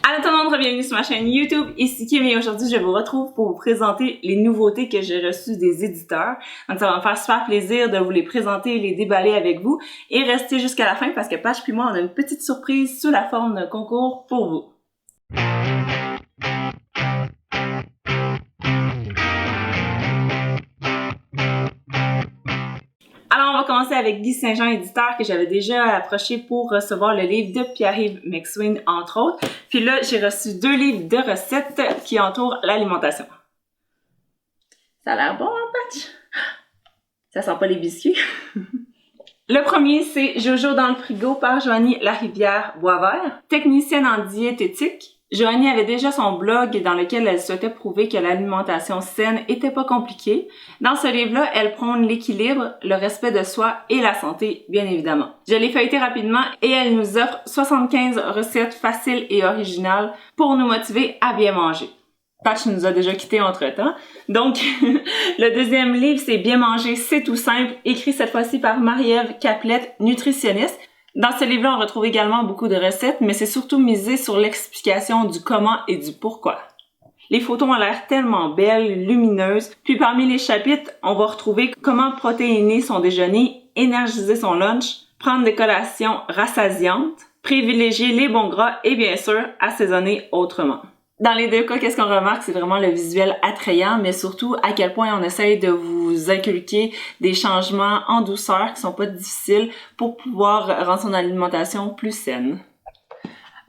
Allô tout le monde, bienvenue sur ma chaîne YouTube, ici Kim et aujourd'hui je vous retrouve pour vous présenter les nouveautés que j'ai reçues des éditeurs. Donc ça va me faire super plaisir de vous les présenter et les déballer avec vous et rester jusqu'à la fin parce que Pache puis moi on a une petite surprise sous la forme d'un concours pour vous. Alors, on va commencer avec Guy Saint-Jean, éditeur, que j'avais déjà approché pour recevoir le livre de Pierre-Yves McSween, entre autres. Puis là, j'ai reçu 2 livres de recettes qui entourent l'alimentation. Ça a l'air bon, hein, Patch? Ça sent pas les biscuits. Le premier, c'est Jojo dans le frigo par Joanie Larivière-Boisvert, technicienne en diététique. Joanie avait déjà son blog dans lequel elle souhaitait prouver que l'alimentation saine était pas compliquée. Dans ce livre-là, elle prône l'équilibre, le respect de soi et la santé, bien évidemment. Je l'ai feuilleté rapidement et elle nous offre 75 recettes faciles et originales pour nous motiver à bien manger. Patch nous a déjà quittés entre-temps. Donc, le deuxième livre, c'est Bien manger, c'est tout simple, écrit cette fois-ci par Marie-Ève Caplette, nutritionniste. Dans ce livre-là, on retrouve également beaucoup de recettes, mais c'est surtout misé sur l'explication du comment et du pourquoi. Les photos ont l'air tellement belles, lumineuses, puis parmi les chapitres, on va retrouver comment protéiner son déjeuner, énergiser son lunch, prendre des collations rassasiantes, privilégier les bons gras et bien sûr, assaisonner autrement. Dans les deux cas, qu'est-ce qu'on remarque? C'est vraiment le visuel attrayant, mais surtout à quel point on essaye de vous inculquer des changements en douceur qui sont pas difficiles pour pouvoir rendre son alimentation plus saine.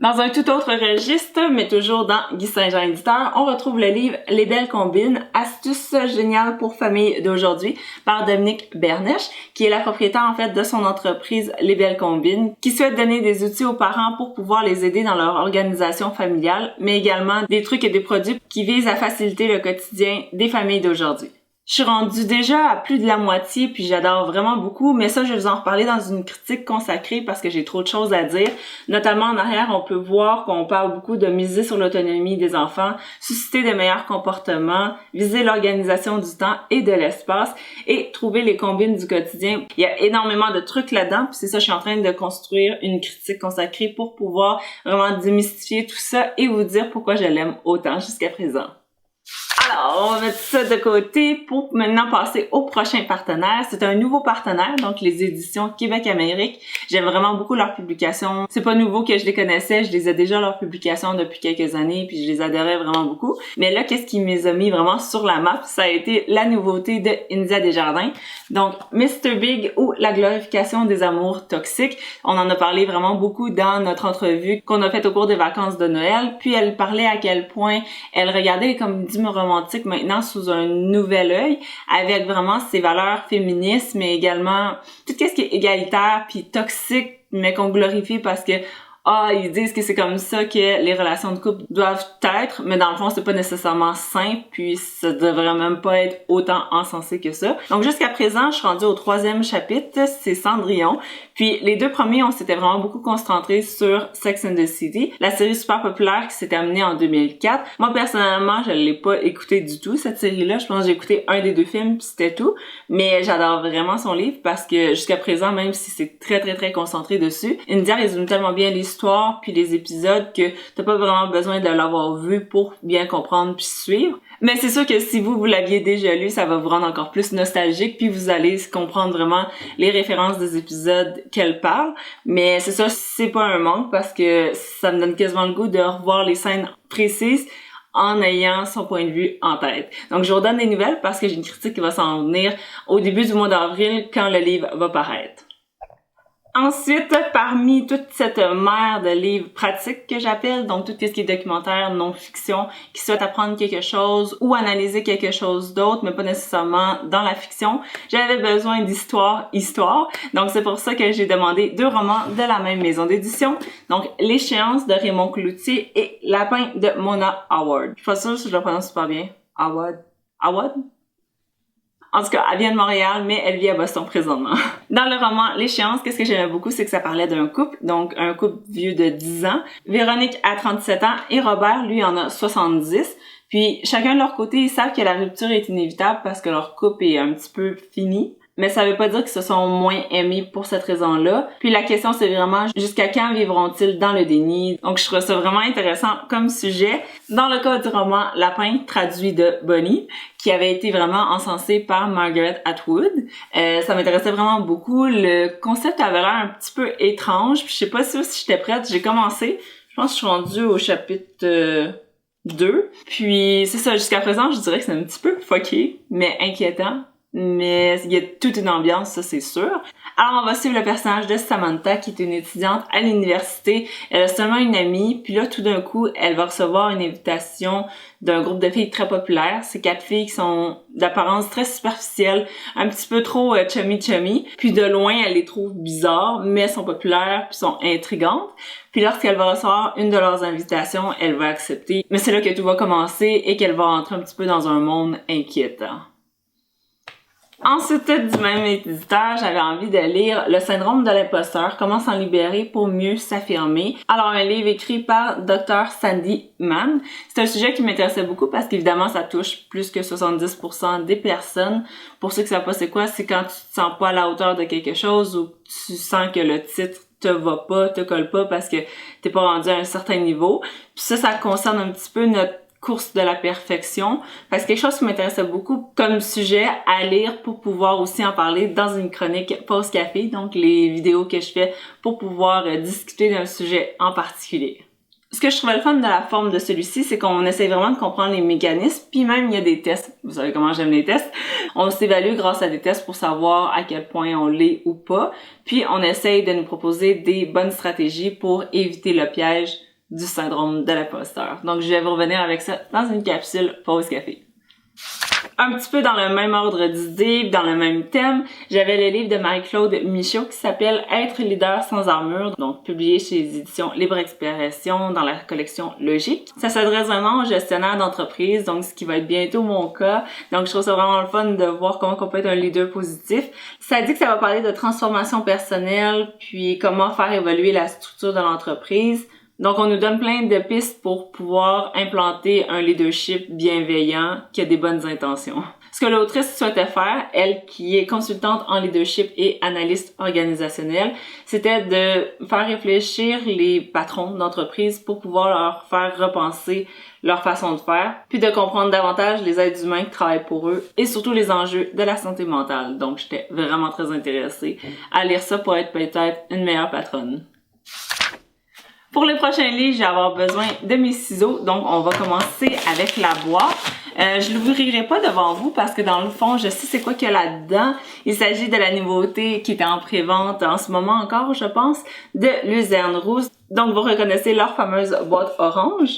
Dans un tout autre registre, mais toujours dans Guy Saint-Jean éditeur, on retrouve le livre Les belles combines, astuces géniales pour famille d'aujourd'hui par Dominique Bernèche, qui est la propriétaire en fait de son entreprise Les belles combines, qui souhaite donner des outils aux parents pour pouvoir les aider dans leur organisation familiale, mais également des trucs et des produits qui visent à faciliter le quotidien des familles d'aujourd'hui. Je suis rendue déjà à plus de la moitié puis j'adore vraiment beaucoup, mais ça je vais vous en reparler dans une critique consacrée parce que j'ai trop de choses à dire. Notamment en arrière, on peut voir qu'on parle beaucoup de miser sur l'autonomie des enfants, susciter de meilleurs comportements, viser l'organisation du temps et de l'espace et trouver les combines du quotidien. Il y a énormément de trucs là-dedans, puis c'est ça, je suis en train de construire une critique consacrée pour pouvoir vraiment démystifier tout ça et vous dire pourquoi je l'aime autant jusqu'à présent. Alors, on va mettre ça de côté pour maintenant passer au prochain partenaire. C'est un nouveau partenaire, donc les éditions Québec-Amérique. J'aime vraiment beaucoup leurs publications. C'est pas nouveau que je les connaissais, je les ai déjà leurs publications depuis quelques années, puis je les adorais vraiment beaucoup. Mais là, qu'est-ce qui me a mis vraiment sur la map? Ça a été la nouveauté de India Desjardins. Donc, Mr. Big ou la glorification des amours toxiques. On en a parlé vraiment beaucoup dans notre entrevue qu'on a faite au cours des vacances de Noël. Puis elle parlait à quel point elle regardait les comédies romantiques maintenant sous un nouvel œil, avec vraiment ses valeurs féministes, mais également tout ce qui est égalitaire puis toxique, mais qu'on glorifie parce que ils disent que c'est comme ça que les relations de couple doivent être, mais dans le fond, c'est pas nécessairement simple, puis ça devrait même pas être autant encensé que ça. Donc jusqu'à présent, je suis rendue au 3e chapitre, c'est Cendrillon. Puis les 2 premiers, on s'était vraiment beaucoup concentré sur Sex and the City, la série super populaire qui s'est terminée en 2004. Moi, personnellement, je l'ai pas écoutée du tout, cette série-là. Je pense que j'ai écouté un des 2 films, puis c'était tout. Mais j'adore vraiment son livre parce que jusqu'à présent, même si c'est très, très, très concentré dessus, India résume tellement bien l'histoire puis les épisodes que t'as pas vraiment besoin de l'avoir vu pour bien comprendre puis suivre. Mais c'est sûr que si vous l'aviez déjà lu, ça va vous rendre encore plus nostalgique puis vous allez comprendre vraiment les références des épisodes qu'elle parle. Mais c'est ça, c'est pas un manque parce que ça me donne quasiment le goût de revoir les scènes précises en ayant son point de vue en tête. Donc je vous redonne des nouvelles parce que j'ai une critique qui va s'en venir au début du mois d'avril quand le livre va paraître. Ensuite, parmi toute cette mer de livres pratiques que j'appelle, donc tout ce qui est documentaire, non-fiction, qui souhaite apprendre quelque chose ou analyser quelque chose d'autre, mais pas nécessairement dans la fiction, j'avais besoin d'histoire. Donc c'est pour ça que j'ai demandé 2 romans de la même maison d'édition. Donc L'échéance de Raymond Cloutier et Lapin de Mona Howard. Je suis pas sûre si je le prononce super bien. Howard? En tout cas, elle vient de Montréal, mais elle vit à Boston présentement. Dans le roman L'échéance, qu'est-ce que j'aimais beaucoup, c'est que ça parlait d'un couple, donc un couple vieux de 10 ans. Véronique a 37 ans et Robert, lui, en a 70. Puis, chacun de leur côté, ils savent que la rupture est inévitable parce que leur couple est un petit peu fini. mais ça veut pas dire qu'ils se sont moins aimés pour cette raison-là. Puis la question, c'est vraiment jusqu'à quand vivront-ils dans le déni? Donc je trouve ça vraiment intéressant comme sujet. Dans le cas du roman Lapin, traduit de Bonnie, qui avait été vraiment encensé par Margaret Atwood, ça m'intéressait vraiment beaucoup. Le concept avait l'air un petit peu étrange, puis je sais pas si j'étais prête. J'ai commencé, je pense que je suis rendue au chapitre 2. Puis c'est ça, jusqu'à présent, je dirais que c'est un petit peu fucké, mais inquiétant. Mais il y a toute une ambiance, ça c'est sûr. Alors on va suivre le personnage de Samantha, qui est une étudiante à l'université. Elle a seulement une amie, puis là tout d'un coup, elle va recevoir une invitation d'un groupe de filles très populaires. C'est 4 filles qui sont d'apparence très superficielle, un petit peu trop chummy. Puis de loin, elle les trouve bizarres, mais sont populaires, puis sont intrigantes. Puis lorsqu'elle va recevoir une de leurs invitations, elle va accepter. Mais c'est là que tout va commencer et qu'elle va entrer un petit peu dans un monde inquiétant. Ensuite, du même éditeur, j'avais envie de lire Le syndrome de l'imposteur, comment s'en libérer pour mieux s'affirmer. Alors, un livre écrit par Dr. Sandy Mann. C'est un sujet qui m'intéressait beaucoup parce qu'évidemment, ça touche plus que 70% des personnes. Pour ceux qui savent pas c'est quoi, c'est quand tu te sens pas à la hauteur de quelque chose ou tu sens que le titre te va pas, te colle pas parce que t'es pas rendu à un certain niveau. Puis ça concerne un petit peu notre course de la perfection. Fait que c'est quelque chose qui m'intéressait beaucoup comme sujet à lire pour pouvoir aussi en parler dans une chronique Pause Café, donc les vidéos que je fais pour pouvoir discuter d'un sujet en particulier. Ce que je trouvais le fun de la forme de celui-ci, c'est qu'on essaie vraiment de comprendre les mécanismes, puis même il y a des tests. Vous savez comment j'aime les tests. On s'évalue grâce à des tests pour savoir à quel point on l'est ou pas, puis on essaye de nous proposer des bonnes stratégies pour éviter le piège du syndrome de l'imposteur. Donc, je vais vous revenir avec ça dans une capsule Pause Café. Un petit peu dans le même ordre d'idées, dans le même thème, j'avais le livre de Marie-Claude Michaud qui s'appelle Être leader sans armure, donc publié chez les éditions Libre Expression dans la collection Logique. Ça s'adresse vraiment aux gestionnaires d'entreprise, donc ce qui va être bientôt mon cas. Donc je trouve ça vraiment le fun de voir comment on peut être un leader positif. Ça dit que ça va parler de transformation personnelle, puis comment faire évoluer la structure de l'entreprise. Donc, on nous donne plein de pistes pour pouvoir implanter un leadership bienveillant qui a des bonnes intentions. Ce que l'autrice souhaitait faire, elle qui est consultante en leadership et analyste organisationnelle, c'était de faire réfléchir les patrons d'entreprise pour pouvoir leur faire repenser leur façon de faire, puis de comprendre davantage les êtres humains qui travaillent pour eux et surtout les enjeux de la santé mentale. Donc, j'étais vraiment très intéressée à lire ça pour être peut-être une meilleure patronne. Pour les prochains livres, je vais avoir besoin de mes ciseaux, donc on va commencer avec la boîte. Je l'ouvrirai pas devant vous parce que dans le fond, je sais c'est quoi qu'il y a là-dedans. Il s'agit de la nouveauté qui était en pré-vente en ce moment encore, je pense, de Luzerne Rousse. Donc vous reconnaissez leur fameuse boîte orange.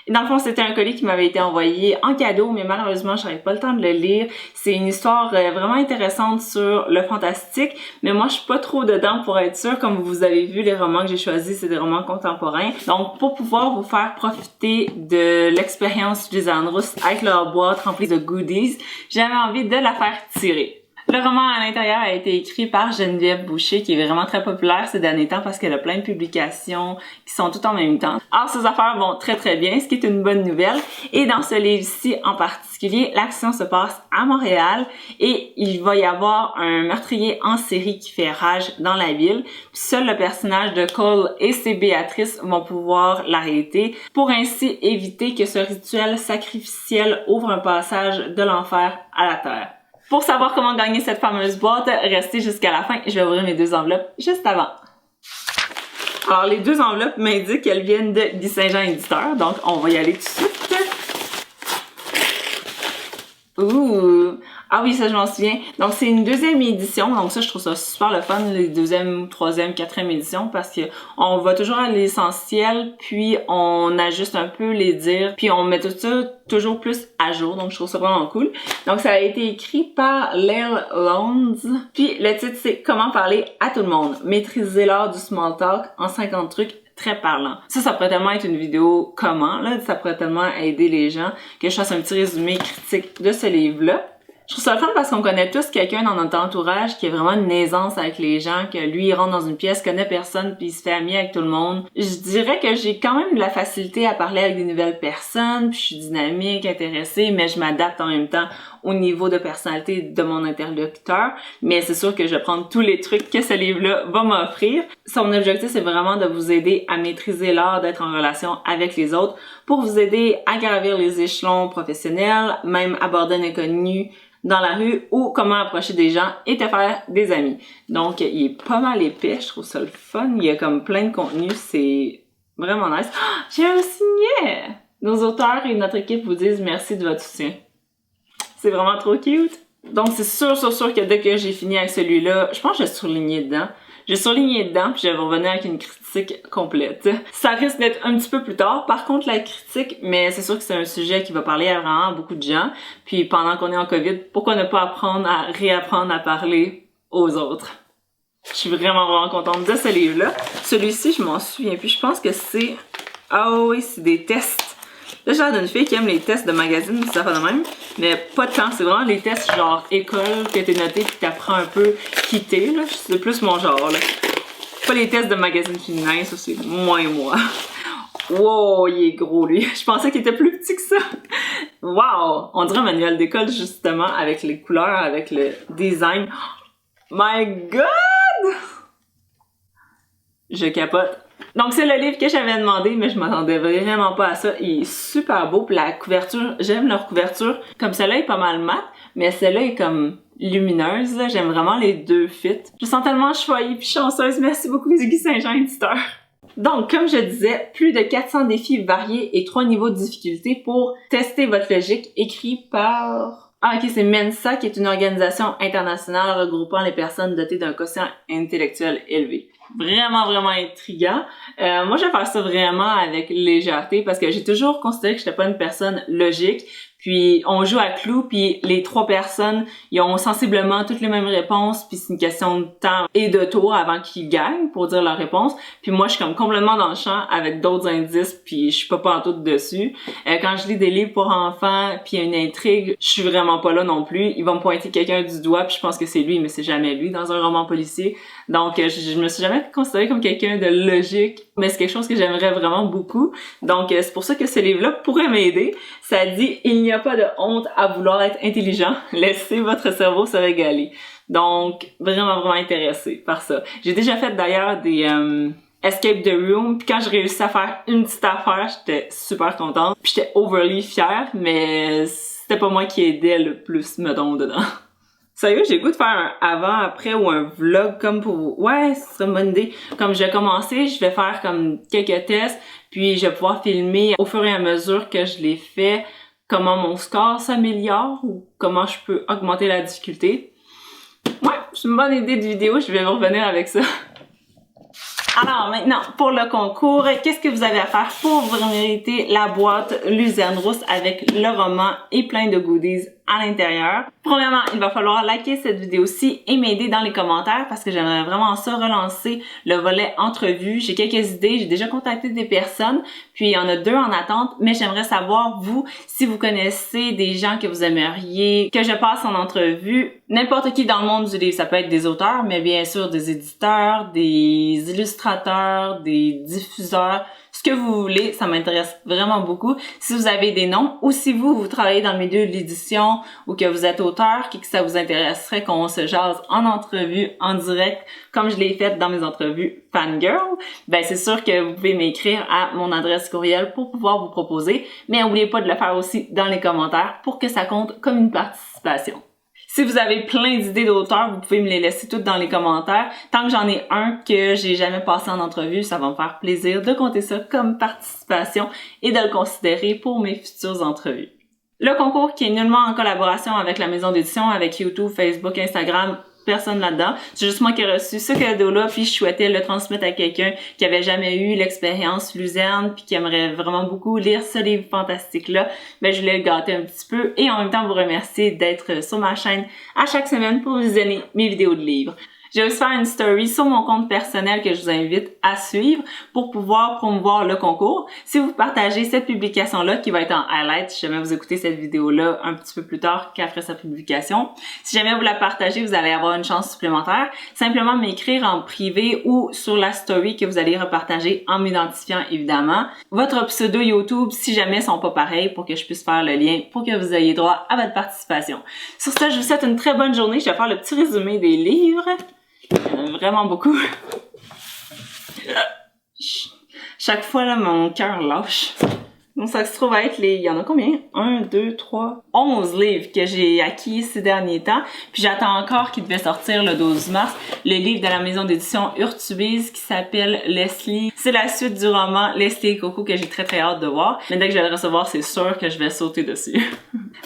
Et dans le fond, c'était un colis qui m'avait été envoyé en cadeau, mais malheureusement, j'avais pas le temps de le lire. C'est une histoire vraiment intéressante sur le fantastique, mais moi, je suis pas trop dedans pour être sûre. Comme vous avez vu, les romans que j'ai choisis, c'est des romans contemporains. Donc, pour pouvoir vous faire profiter de l'expérience du Luzerne Rousse avec leur boîte remplie de goodies, j'avais envie de la faire tirer. Le roman à l'intérieur a été écrit par Geneviève Boucher, qui est vraiment très populaire ces derniers temps parce qu'elle a plein de publications qui sont toutes en même temps. Alors, ses affaires vont très très bien, ce qui est une bonne nouvelle. Et dans ce livre-ci en particulier, l'action se passe à Montréal et il va y avoir un meurtrier en série qui fait rage dans la ville. Seul le personnage de Cole et ses Béatrice vont pouvoir l'arrêter pour ainsi éviter que ce rituel sacrificiel ouvre un passage de l'enfer à la terre. Pour savoir comment gagner cette fameuse boîte, restez jusqu'à la fin. Je vais ouvrir mes 2 enveloppes juste avant. Alors, les 2 enveloppes m'indiquent qu'elles viennent de Guy Saint-Jean Éditeur, donc on va y aller tout de suite. Ouh! Ah oui, ça je m'en souviens. Donc c'est une 2e édition, donc ça je trouve ça super le fun, les 2e, 3e, 4e éditions, parce que on va toujours à l'essentiel, puis on ajuste un peu les dires, puis on met tout ça toujours plus à jour, donc je trouve ça vraiment cool. Donc ça a été écrit par Lael Lowndes, puis le titre c'est Comment parler à tout le monde, maîtriser l'art du small talk en 50 trucs très parlant. Ça pourrait tellement être une vidéo comment, là, ça pourrait tellement aider les gens que je fasse un petit résumé critique de ce livre-là. Je trouve ça le fun parce qu'on connaît tous quelqu'un dans notre entourage qui a vraiment une aisance avec les gens, que lui, il rentre dans une pièce, connaît personne, puis il se fait ami avec tout le monde. Je dirais que j'ai quand même de la facilité à parler avec des nouvelles personnes, puis je suis dynamique, intéressée, mais je m'adapte en même temps au niveau de personnalité de mon interlocuteur, mais c'est sûr que je vais prendre tous les trucs que ce livre-là va m'offrir. Son objectif, c'est vraiment de vous aider à maîtriser l'art d'être en relation avec les autres pour vous aider à gravir les échelons professionnels, même aborder un inconnu dans la rue ou comment approcher des gens et te faire des amis. Donc, il est pas mal épais, je trouve ça le fun. Il y a comme plein de contenu, c'est vraiment nice. Oh, j'ai un signet! Nos auteurs et notre équipe vous disent merci de votre soutien. C'est vraiment trop cute. Donc, c'est sûr que dès que j'ai fini avec celui-là, je pense que j'ai surligné dedans. J'ai surligné dedans, puis je vais revenir avec une critique complète. Ça risque d'être un petit peu plus tard, par contre, la critique, mais c'est sûr que c'est un sujet qui va parler à vraiment beaucoup de gens. Puis pendant qu'on est en COVID, pourquoi ne pas apprendre à réapprendre à parler aux autres? Je suis vraiment contente de ce livre-là. Celui-ci, je m'en souviens, puis je pense que c'est... Ah oui, c'est des tests. Là, j'ai l'air d'une fille qui aime les tests de magazine, ça fait de même, mais pas de temps. C'est vraiment les tests genre école que t'es noté puis t'apprends un peu qui t'es, là. C'est plus mon genre, là. Pas les tests de magazine féminin, ça c'est moins moi. Wow, il est gros, lui. Je pensais qu'il était plus petit que ça. Wow! On dirait un manuel d'école, justement, avec les couleurs, avec le design. My God! Je capote. Donc, c'est le livre que j'avais demandé, mais je m'attendais vraiment pas à ça. Il est super beau, puis la couverture, j'aime leur couverture. Comme celle-là est pas mal mat, mais celle-là est comme lumineuse, là. J'aime vraiment les deux fits. Je me sens tellement choyée puis chanceuse. Merci beaucoup, Guy Saint-Jean, éditeur. Donc, comme je disais, plus de 400 défis variés et 3 niveaux de difficulté pour tester votre logique, écrit par... Ah, ok, c'est Mensa, qui est une organisation internationale regroupant les personnes dotées d'un quotient intellectuel élevé. Vraiment intriguant. Moi, je vais faire ça vraiment avec légèreté parce que j'ai toujours considéré que j'étais pas une personne logique. Puis on joue à clou, puis les 3 personnes, ils ont sensiblement toutes les mêmes réponses, puis c'est une question de temps et de tour avant qu'ils gagnent pour dire leur réponse. Puis moi, je suis comme complètement dans le champ avec d'autres indices, puis je suis pas pantoute dessus. Quand je lis des livres pour enfants, puis il y a une intrigue, je suis vraiment pas là non plus. Ils vont me pointer quelqu'un du doigt, puis je pense que c'est lui, mais c'est jamais lui dans un roman policier. Donc, je me suis jamais considérée comme quelqu'un de logique, mais c'est quelque chose que j'aimerais vraiment beaucoup. Donc, c'est pour ça que ce livre-là pourrait m'aider. Ça dit « Il n'y a pas de honte à vouloir être intelligent. Laissez votre cerveau se régaler. » Donc, vraiment intéressée par ça. J'ai déjà fait d'ailleurs des Escape the Room, puis quand j'ai réussi à faire une petite affaire, j'étais super contente. Puis j'étais overly fière, mais c'était pas moi qui aidais le plus, mettons, dedans. Sérieux, j'ai le goût de faire un avant-après ou un vlog comme pour vous. Ouais, ce serait une bonne idée. Comme je vais commencer, je vais faire comme quelques tests, puis je vais pouvoir filmer au fur et à mesure que je les fais comment mon score s'améliore ou comment je peux augmenter la difficulté. Ouais, c'est une bonne idée de vidéo, je vais revenir avec ça. Alors maintenant, pour le concours, qu'est-ce que vous avez à faire pour vous mériter la boîte Luzerne Rousse avec le roman et plein de goodies à l'intérieur? Premièrement, il va falloir liker cette vidéo-ci et m'aider dans les commentaires parce que j'aimerais vraiment ça relancer le volet entrevue. J'ai quelques idées, j'ai déjà contacté des personnes, puis il y en a 2 en attente, mais j'aimerais savoir, vous, si vous connaissez des gens que vous aimeriez que je passe en entrevue. N'importe qui dans le monde du livre, ça peut être des auteurs, mais bien sûr des éditeurs, des illustrateurs, des diffuseurs, ce que vous voulez, ça m'intéresse vraiment beaucoup. Si vous avez des noms ou si vous travaillez dans le milieu de l'édition ou que vous êtes auteur, que ça vous intéresserait qu'on se jase en entrevue, en direct, comme je l'ai fait dans mes entrevues Fangirl, ben c'est sûr que vous pouvez m'écrire à mon adresse courriel pour pouvoir vous proposer, mais n'oubliez pas de le faire aussi dans les commentaires pour que ça compte comme une participation. Si vous avez plein d'idées d'auteurs, vous pouvez me les laisser toutes dans les commentaires. Tant que j'en ai un que j'ai jamais passé en entrevue, ça va me faire plaisir de compter ça comme participation et de le considérer pour mes futures entrevues. Le concours qui est nullement en collaboration avec la maison d'édition, avec YouTube, Facebook, Instagram, personne là-dedans. C'est juste moi qui ai reçu ce cadeau-là, puis je souhaitais le transmettre à quelqu'un qui avait jamais eu l'expérience Luzerne, puis qui aimerait vraiment beaucoup lire ce livre fantastique-là. Ben, je voulais le gâter un petit peu et en même temps vous remercier d'être sur ma chaîne à chaque semaine pour visionner mes vidéos de livres. Je vais aussi faire une story sur mon compte personnel que je vous invite à suivre pour pouvoir promouvoir le concours. Si vous partagez cette publication-là qui va être en highlight, si jamais vous écoutez cette vidéo-là un petit peu plus tard qu'après sa publication, si jamais vous la partagez, vous allez avoir une chance supplémentaire. Simplement m'écrire en privé ou sur la story que vous allez repartager en m'identifiant évidemment. Votre pseudo YouTube, si jamais sont pas pareils, pour que je puisse faire le lien pour que vous ayez droit à votre participation. Sur ce, je vous souhaite une très bonne journée. Je vais faire le petit résumé des livres. Il y en a vraiment beaucoup. Chaque fois, là, mon cœur lâche. Donc, ça se trouve à être il y en a combien? 1, 2, 3, 11 livres que j'ai acquis ces derniers temps. Puis j'attends encore qu'il devait sortir le 12 mars. Le livre de la maison d'édition Urtubise qui s'appelle Leslie. C'est la suite du roman Leslie et Coco que j'ai très très hâte de voir. Mais dès que je vais le recevoir, c'est sûr que je vais sauter dessus.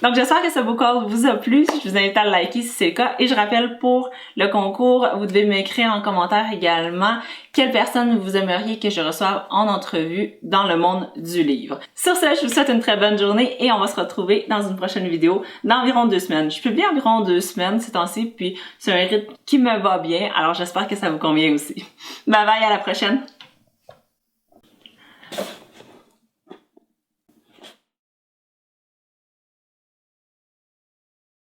Donc j'espère que ce book haul vous a plu. Je vous invite à le liker si c'est le cas. Et je rappelle pour le concours, vous devez m'écrire en commentaire également quelle personne vous aimeriez que je reçoive en entrevue dans le monde du livre. Sur ce, je vous souhaite une très bonne journée et on va se retrouver dans une prochaine vidéo dans environ 2 semaines. Je publie environ 2 semaines ces temps-ci, puis c'est un rythme qui me va bien, alors j'espère que ça vous convient aussi. Bye bye, à la prochaine!